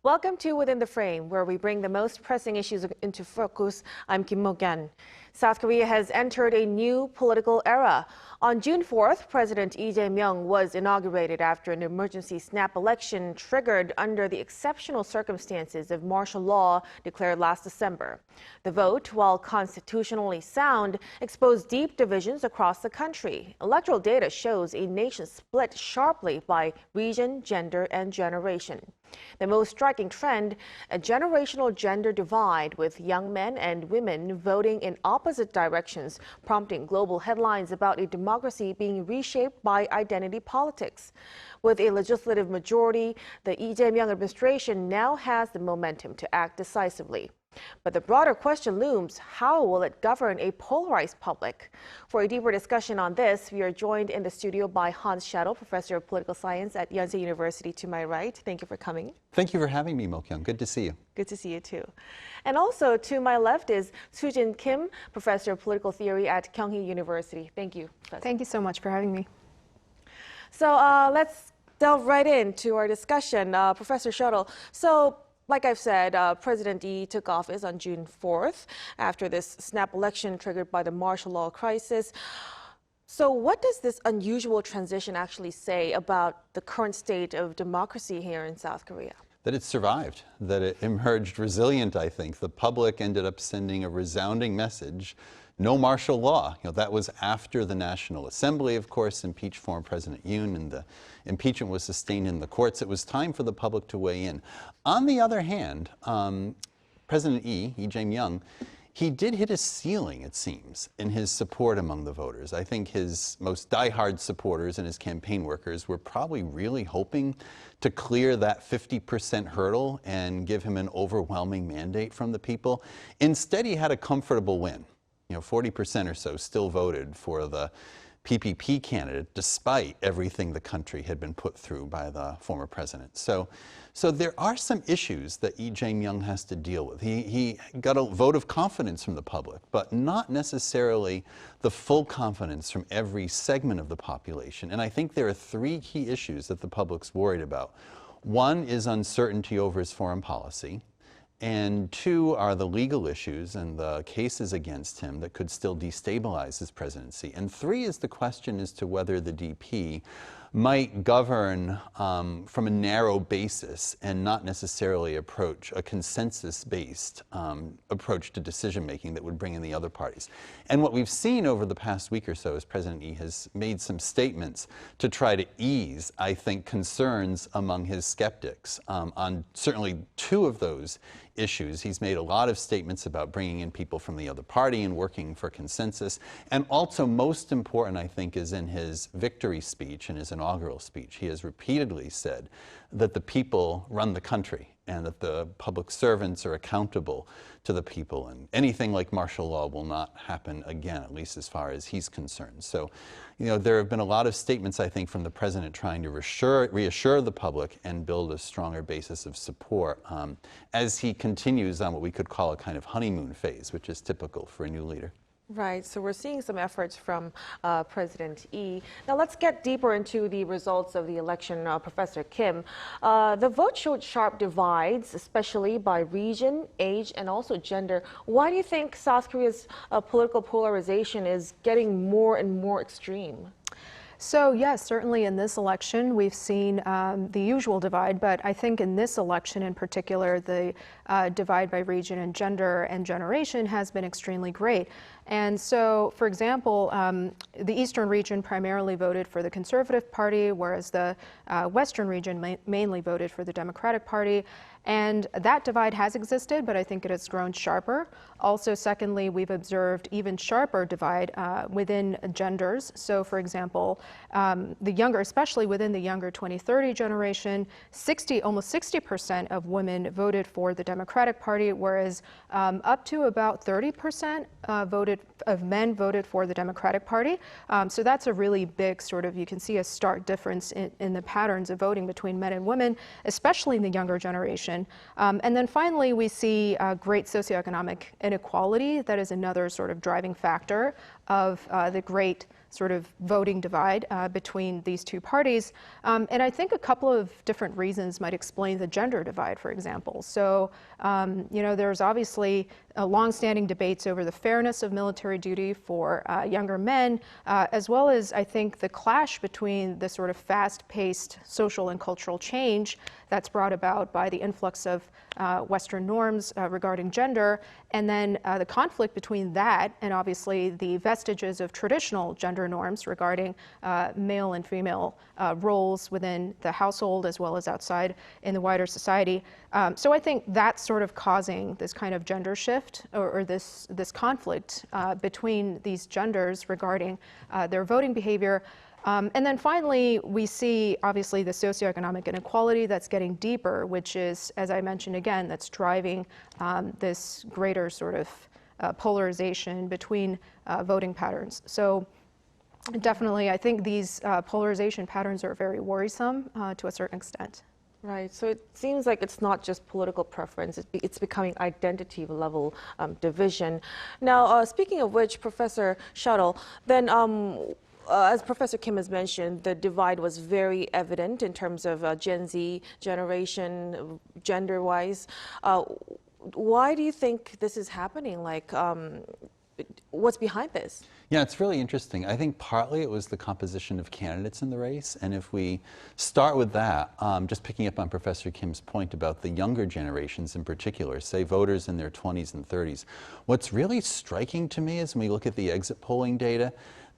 Welcome to Within the Frame, where we bring the most pressing issues into focus. I'm Kim Mok-yeon. South Korea has entered a new political era. On June 4th, President Lee Jae-myung was inaugurated after an emergency snap election triggered under the exceptional circumstances of martial law declared last December. The vote, while constitutionally sound, exposed deep divisions across the country. Electoral data shows a nation split sharply by region, gender, and generation. The most striking trend, a generational gender divide with young men and women voting in opposite directions, prompting global headlines about a democracy being reshaped by identity politics. With a legislative majority, the Lee Jaemyung administration now has the momentum to act decisively. But the broader question looms, how will it govern a polarized public? For a deeper discussion on this, we are joined in the studio by Hans Schadl, Professor of Political Science at Yonsei University to my right. Thank you for coming. Thank you for having me, Mok-yeon. Good to see you. Good to see you too. And also to my left is Soo-jin Kim, Professor of Political Theory at Kyunghee University. Thank you, Professor. Thank you so much for having me. So let's delve right into our discussion. Professor Schadl, like I've said, President Lee took office on June 4th after this snap election triggered by the martial law crisis. So what does this unusual transition actually say about the current state of democracy here in South Korea? That it survived, that it emerged resilient, I think. The public ended up sending a resounding message. No martial law. That was after the National Assembly, of course, impeached former President Yoon, and the impeachment was sustained in the courts. It was time for the public to weigh in. On the other hand, President Lee Jae-myung, he did hit a ceiling, it seems, in his support among the voters. I think his most diehard supporters and his campaign workers were probably really hoping to clear that 50% hurdle and give him an overwhelming mandate from the people. Instead, he had a comfortable win. 40% or so still voted for the PPP candidate, despite everything the country had been put through by the former president. So there are some issues that Lee Jaemyung has to deal with. He got a vote of confidence from the public, but not necessarily the full confidence from every segment of the population. And I think there are three key issues that the public's worried about. One is uncertainty over his foreign policy. And two are the legal issues and the cases against him that could still destabilize his presidency. And three is the question as to whether the DP might govern from a narrow basis and not necessarily approach a consensus-based approach to decision-making that would bring in the other parties. And what we've seen over the past week or so is President Lee has made some statements to try to ease, I think, concerns among his skeptics on certainly two of those issues. He's made a lot of statements about bringing in people from the other party and working for consensus. And also, most important, I think, is in his victory speech and his inaugural speech. He has repeatedly said that the people run the country and that the public servants are accountable to the people, and anything like martial law will not happen again, at least as far as he's concerned. So, there have been a lot of statements, I think, from the president trying to reassure the public and build a stronger basis of support as he continues on what we could call a kind of honeymoon phase, which is typical for a new leader. Right, so we're seeing some efforts from President Lee. Now let's get deeper into the results of the election, Professor Kim. The vote showed sharp divides, especially by region, age, and also gender. Why do you think South Korea's political polarization is getting more and more extreme? So yes, certainly in this election, we've seen the usual divide, but I think in this election in particular, the divide by region and gender and generation has been extremely great. And so, for example, the Eastern region primarily voted for the Conservative Party, whereas the Western region mainly voted for the Democratic Party. And that divide has existed, but I think it has grown sharper. Also, secondly, we've observed even sharper divide within genders. So, for example, especially within the younger 2030 generation, almost 60% of women voted for the Democratic Party, whereas up to about 30% of men voted for the Democratic Party. So that's a really big you can see a stark difference in the patterns of voting between men and women, especially in the younger generation. And then finally, we see great socioeconomic inequality. That is another driving factor of the great sort of voting divide between these two parties. And I think a couple of different reasons might explain the gender divide, for example. So, there's obviously longstanding debates over the fairness of military duty for younger men, as well as, I think, the clash between the sort of fast-paced social and cultural change that's brought about by the influx of Western norms regarding gender, and then the conflict between that and obviously the vestiges of traditional gender norms regarding male and female roles within the household as well as outside in the wider society. So I think that's sort of causing this kind of gender shift or this conflict between these genders regarding their voting behavior. And then finally, we see obviously the socioeconomic inequality that's getting deeper, which is, as I mentioned again, that's driving this greater sort of polarization between voting patterns. So definitely, I think these polarization patterns are very worrisome to a certain extent. Right, so it seems like it's not just political preference, it's becoming identity level division. Now, speaking of which, Professor Shuttle, then as Professor Kim has mentioned, the divide was very evident in terms of Gen Z generation, gender-wise. Why do you think this is happening? Like, what's behind this? Yeah, it's really interesting. I think partly it was the composition of candidates in the race. And if we start with that, just picking up on Professor Kim's point about the younger generations in particular, say voters in their 20s and 30s, what's really striking to me is when we look at the exit polling data,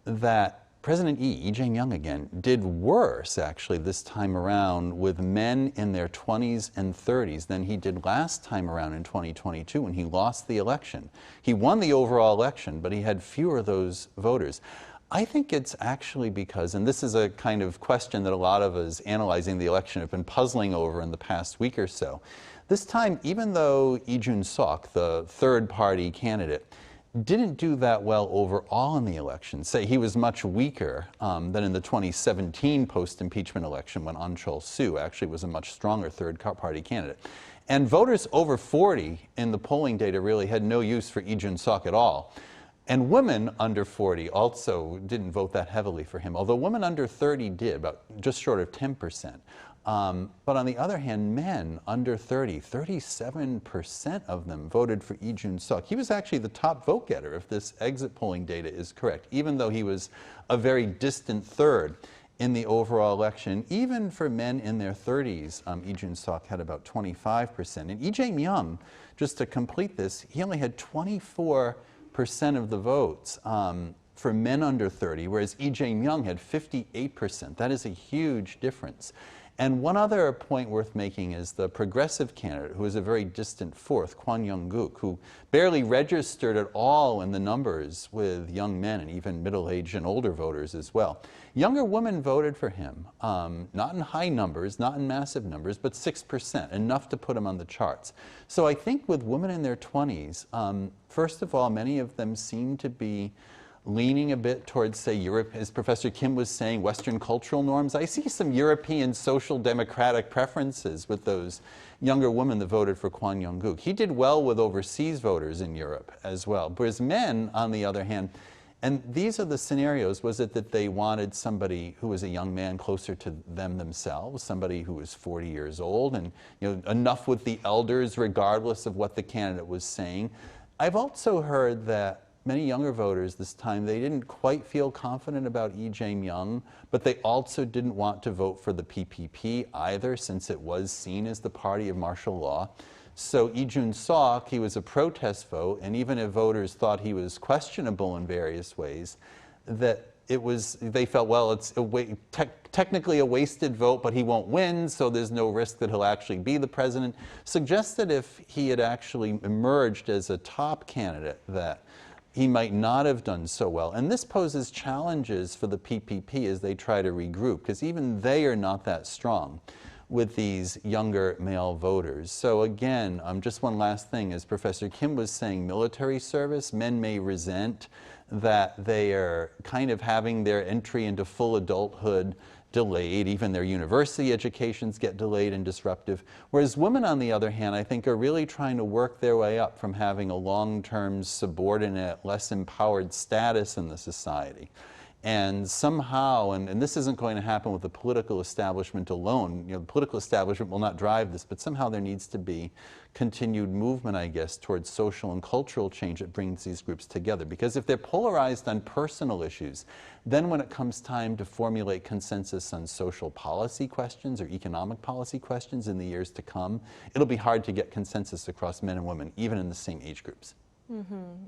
that President Lee Jae-myung again did worse actually this time around with men in their 20s and 30s than he did last time around in 2022 when he lost the election. He won the overall election, but he had fewer of those voters. I think it's actually because, and this is a kind of question that a lot of us analyzing the election have been puzzling over in the past week or so. This time, even though Lee Jae-myung, the third party candidate, didn't do that well overall in the election. Say he was much weaker than in the 2017 post-impeachment election when Ahn Cheol-soo actually was a much stronger third-party candidate. And voters over 40 in the polling data really had no use for Lee Jae-myung at all. And women under 40 also didn't vote that heavily for him, although women under 30 did, about just short of 10%. But on the other hand, men under 30, 37% of them voted for Lee Jae-myung. He was actually the top vote getter if this exit polling data is correct, even though he was a very distant third in the overall election. Even for men in their 30s, Lee Jae-myung had about 25%. And Lee Jae-myung, just to complete this, he only had 24% of the votes for men under 30, whereas Lee Jae-myung had 58%. That is a huge difference. And one other point worth making is the progressive candidate, who is a very distant fourth, Kwon Young-guk, who barely registered at all in the numbers with young men and even middle-aged and older voters as well. Younger women voted for him, not in high numbers, not in massive numbers, but 6%, enough to put him on the charts. So I think with women in their 20s, first of all, many of them seem to be leaning a bit towards, say, Europe, as Professor Kim was saying, Western cultural norms. I see some European social democratic preferences with those younger women that voted for Kwon Young-guk. He did well with overseas voters in Europe as well. Whereas men, on the other hand, and these are the scenarios, was it that they wanted somebody who was a young man closer to them themselves, somebody who was 40 years old, and enough with the elders regardless of what the candidate was saying. I've also heard that many younger voters this time, they didn't quite feel confident about Lee Jae-myung, but they also didn't want to vote for the PPP either, since it was seen as the party of martial law. So Lee Jae-myung, he was a protest vote, and even if voters thought he was questionable in various ways, that they felt, well, it's technically a wasted vote, but he won't win, so there's no risk that he'll actually be the president. Suggests that if he had actually emerged as a top candidate, that he might not have done so well. And this poses challenges for the PPP as they try to regroup, because even they are not that strong with these younger male voters. So again, just one last thing, as Professor Kim was saying, military service, men may resent that they are kind of having their entry into full adulthood delayed, even their university educations get delayed and disruptive. Whereas women, on the other hand, I think are really trying to work their way up from having a long-term subordinate, less empowered status in the society. And somehow, and this isn't going to happen with the political establishment alone, the political establishment will not drive this, but somehow there needs to be continued movement, I guess, towards social and cultural change that brings these groups together. Because if they're polarized on personal issues, then when it comes time to formulate consensus on social policy questions or economic policy questions in the years to come, it'll be hard to get consensus across men and women, even in the same age groups.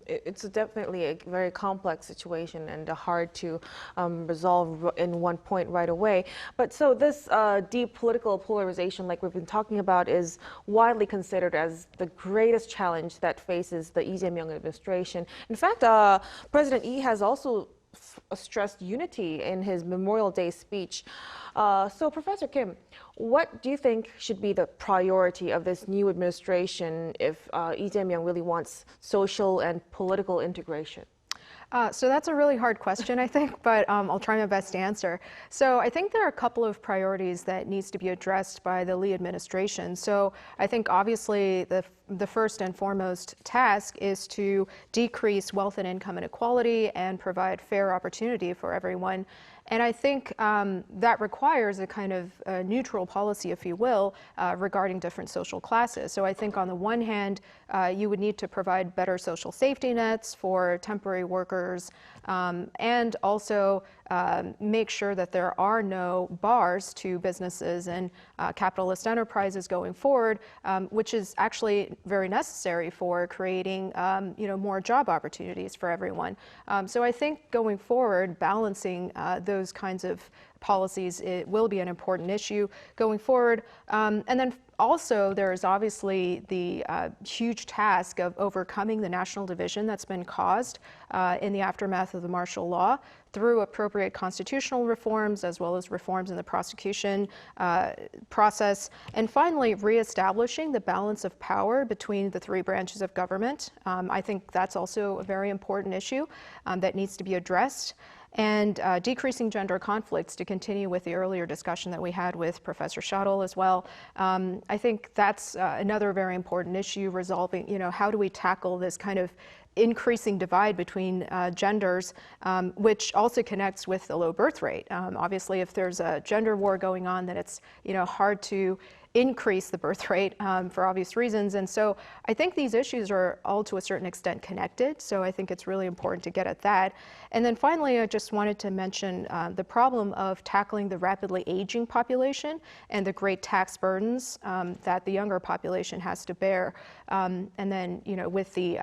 It's definitely a very complex situation and hard to resolve in one point right away. But so this deep political polarization, like we've been talking about, is widely considered as the greatest challenge that faces the Lee Jae-myung administration. In fact, President Lee has also stressed unity in his Memorial Day speech. So, Professor Kim, what do you think should be the priority of this new administration if Lee Jae-myung really wants social and political integration? So that's a really hard question, I think, but I'll try my best to answer. So I think there are a couple of priorities that needs to be addressed by the Lee administration. So I think obviously the first and foremost task is to decrease wealth and income inequality and provide fair opportunity for everyone. And I think that requires a kind of neutral policy, if you will, regarding different social classes. So I think on the one hand, you would need to provide better social safety nets for temporary workers and also make sure that there are no bars to businesses and capitalist enterprises going forward, which is actually very necessary for creating more job opportunities for everyone. So I think going forward, balancing those kinds of policies, it will be an important issue going forward. And then also, there is obviously the huge task of overcoming the national division that's been caused in the aftermath of the martial law through appropriate constitutional reforms as well as reforms in the prosecution process. And finally, reestablishing the balance of power between the three branches of government. I think that's also a very important issue that needs to be addressed. And decreasing gender conflicts, to continue with the earlier discussion that we had with Professor Shuttle as well. I think that's another very important issue, resolving, how do we tackle this kind of increasing divide between genders, which also connects with the low birth rate. Obviously, if there's a gender war going on, then it's hard to increase the birth rate for obvious reasons. And so I think these issues are all to a certain extent connected. So I think it's really important to get at that. And then finally, I just wanted to mention the problem of tackling the rapidly aging population and the great tax burdens that the younger population has to bear. And then, with the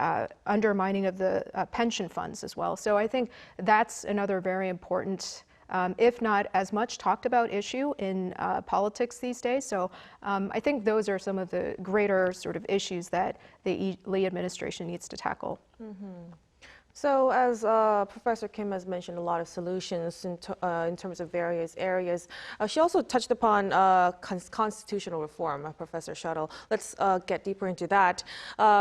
undermining of the pension funds as well. So I think that's another very important if not as much talked about issue in politics these days. So I think those are some of the greater sort of issues that the Lee administration needs to tackle. So as Professor Kim has mentioned, a lot of solutions in terms of various areas. She also touched upon constitutional reform, Professor Shuttle. Let's get deeper into that.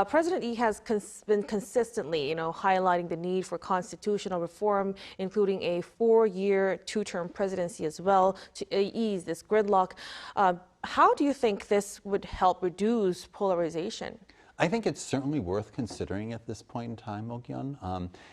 President Lee has been consistently, highlighting the need for constitutional reform, including a 4-year, 2-term presidency as well, to ease this gridlock. How do you think this would help reduce polarization? I think it's certainly worth considering at this point in time, Mok-yeon.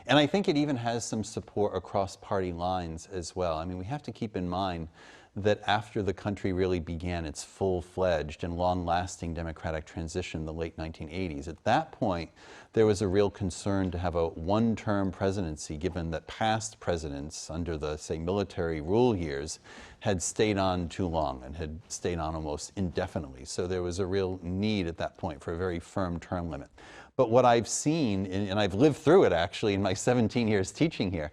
And I think it even has some support across party lines as well. I mean, we have to keep in mind that after the country really began its full-fledged and long-lasting democratic transition in the late 1980s, at that point, there was a real concern to have a one-term presidency, given that past presidents under the, say, military rule years had stayed on too long and had stayed on almost indefinitely. So there was a real need at that point for a very firm term limit. But what I've seen, and I've lived through it actually in my 17 years teaching here,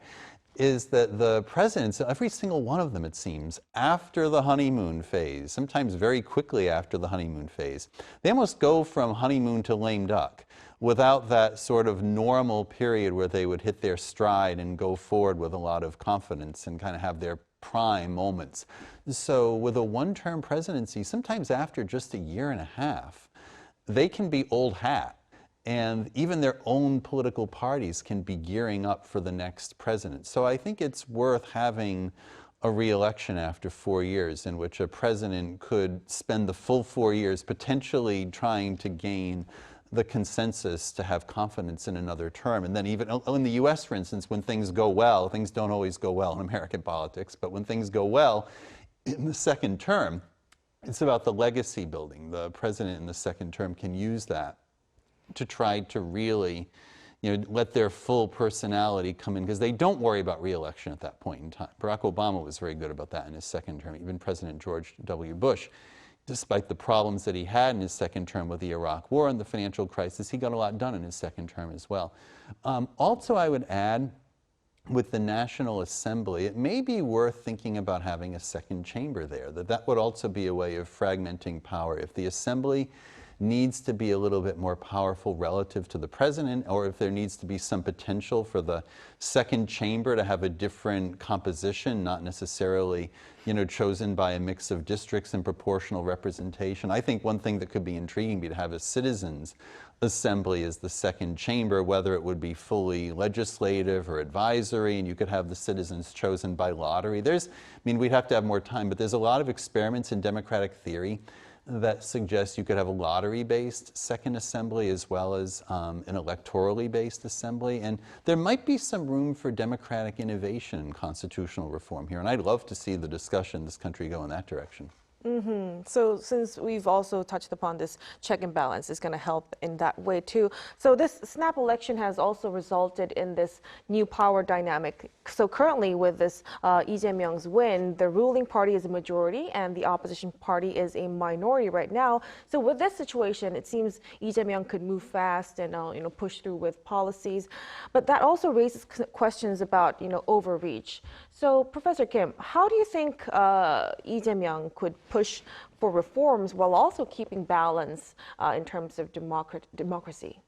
is that the presidents, every single one of them, it seems, after the honeymoon phase, sometimes very quickly after the honeymoon phase, they almost go from honeymoon to lame duck without that sort of normal period where they would hit their stride and go forward with a lot of confidence and kind of have their prime moments. So with a one-term presidency, sometimes after just a year and a half, they can be old hat. And even their own political parties can be gearing up for the next president. So I think it's worth having a re-election after 4 years in which a president could spend the full 4 years potentially trying to gain the consensus to have confidence in another term. And then even in the US, for instance, when things go well, things don't always go well in American politics, but when things go well in the second term, it's about the legacy building. The president in the second term can use that to try to really, let their full personality come in, because they don't worry about re-election at that point in time. Barack Obama was very good about that in his second term. Even President George W. Bush, despite the problems that he had in his second term with the Iraq War and the financial crisis, he got a lot done in his second term as well. Also, I would add, with the National Assembly, it may be worth thinking about having a second chamber there, that would also be a way of fragmenting power. If the Assembly needs to be a little bit more powerful relative to the president, or if there needs to be some potential for the second chamber to have a different composition, not necessarily chosen by a mix of districts and proportional representation. I think one thing that could be intriguing would be to have a citizens' assembly as the second chamber, whether it would be fully legislative or advisory, and you could have the citizens chosen by lottery. We'd have to have more time, but there's a lot of experiments in democratic theory that suggests you could have a lottery-based second assembly as well as an electorally based assembly. And there might be some room for democratic innovation in constitutional reform here. And I'd love to see the discussion in this country go in that direction. So since we've also touched upon this check and balance, it's going to help in that way too. So this snap election has also resulted in this new power dynamic. So currently with this Lee Jae-myung's win, the ruling party is a majority and the opposition party is a minority right now. So with this situation, it seems Lee Jae-myung could move fast and push through with policies. But that also raises questions about overreach. So Professor Kim, how do you think Lee Jae-myung could push for reforms while also keeping balance in terms of democracy?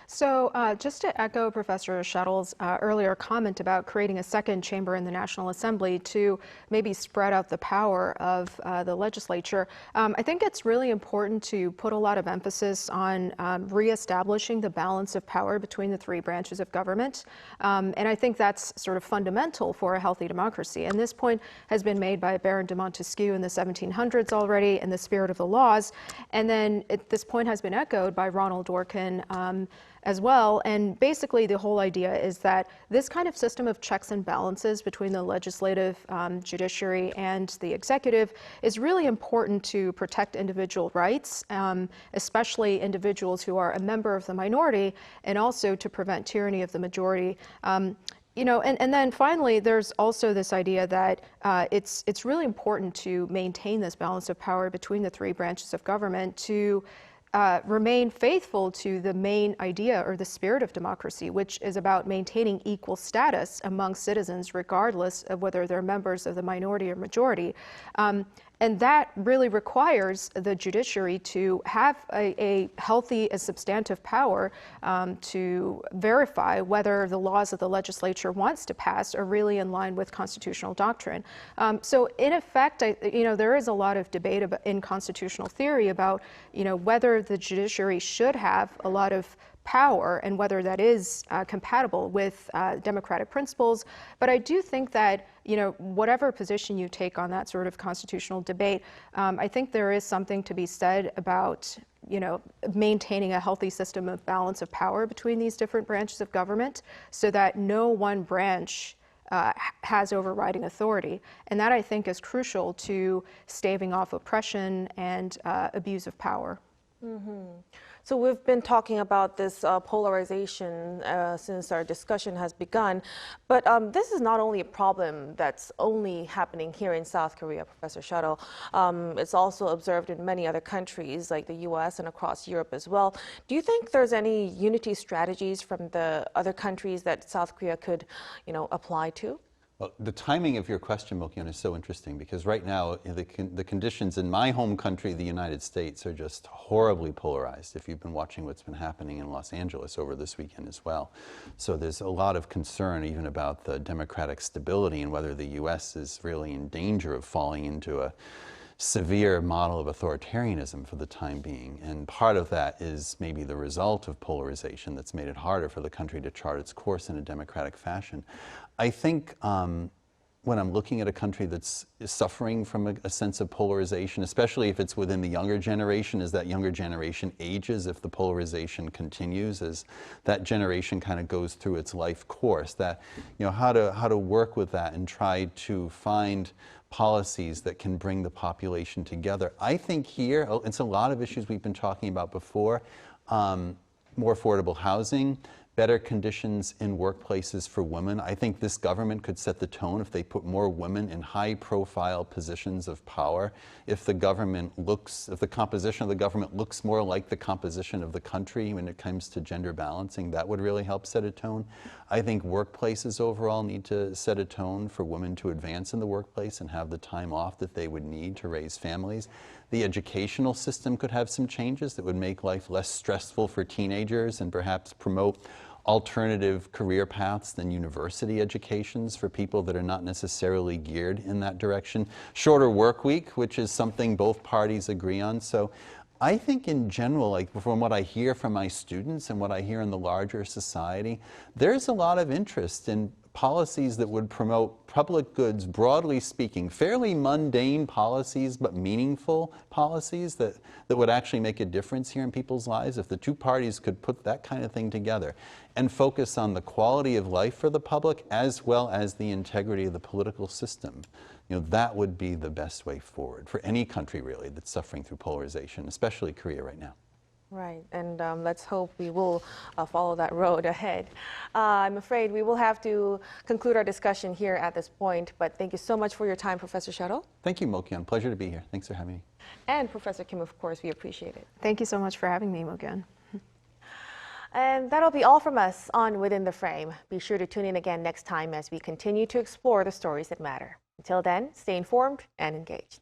So just to echo Professor Shuttle's earlier comment about creating a second chamber in the National Assembly to maybe spread out the power of the legislature, I think it's really important to put a lot of emphasis on reestablishing the balance of power between the three branches of government. And I think that's sort of fundamental for a healthy democracy. And this point has been made by Baron de Montesquieu in the 1700s already in the spirit of the laws. And then this point has been echoed by Ronald Dworkin as well. And basically the whole idea is that this kind of system of checks and balances between the legislative, judiciary, and the executive is really important to protect individual rights, especially individuals who are a member of the minority, and also to prevent tyranny of the majority. And then finally, there's also this idea that it's really important to maintain this balance of power between the three branches of government to remain faithful to the main idea or the spirit of democracy, which is about maintaining equal status among citizens, regardless of whether they're members of the minority or majority. And that really requires the judiciary to have a healthy and substantive power to verify whether the laws that the legislature wants to pass are really in line with constitutional doctrine. So in effect, there is a lot of debate in constitutional theory about, whether the judiciary should have a lot of power and whether that is compatible with democratic principles. But I do think that, whatever position you take on that sort of constitutional debate, I think there is something to be said about, maintaining a healthy system of balance of power between these different branches of government so that no one branch has overriding authority. And that, I think, is crucial to staving off oppression and abuse of power. So we've been talking about this polarization since our discussion has begun, but this is not only a problem that's only happening here in South Korea, Professor Shuttle. It's also observed in many other countries like the US and across Europe as well. Do you think there's any unity strategies from the other countries that South Korea could, apply to? Well, the timing of your question, Mok-yeon, is so interesting because right now the conditions in my home country, the United States, are just horribly polarized, if you've been watching what's been happening in Los Angeles over this weekend as well. So there's a lot of concern even about the democratic stability and whether the U.S. is really in danger of falling into a severe model of authoritarianism for the time being. And part of that is maybe the result of polarization that's made it harder for the country to chart its course in a democratic fashion. I think, when I'm looking at a country that's suffering from a sense of polarization, especially if it's within the younger generation, as that younger generation ages, if the polarization continues, as that generation kind of goes through its life course, that, how to work with that and try to find policies that can bring the population together. I think here, it's a lot of issues we've been talking about before, more affordable housing, better conditions in workplaces for women. I think this government could set the tone if they put more women in high-profile positions of power. If the composition of the government looks more like the composition of the country when it comes to gender balancing, that would really help set a tone. I think workplaces overall need to set a tone for women to advance in the workplace and have the time off that they would need to raise families. The educational system could have some changes that would make life less stressful for teenagers and perhaps promote alternative career paths than university educations for people that are not necessarily geared in that direction. Shorter work week, which is something both parties agree on. So I think in general, like from what I hear from my students and what I hear in the larger society, there's a lot of interest in policies that would promote public goods, broadly speaking, fairly mundane policies, but meaningful policies that would actually make a difference here in people's lives. If the two parties could put that kind of thing together and focus on the quality of life for the public as well as the integrity of the political system, that would be the best way forward for any country really that's suffering through polarization, especially Korea right now. Right, and let's hope we will follow that road ahead. I'm afraid we will have to conclude our discussion here at this point, but thank you so much for your time, Professor Shuttle. Thank you, Mok-yeon. Pleasure to be here. Thanks for having me. And Professor Kim, of course, we appreciate it. Thank you so much for having me, Mok-yeon. And that'll be all from us on Within the Frame. Be sure to tune in again next time as we continue to explore the stories that matter. Until then, stay informed and engaged.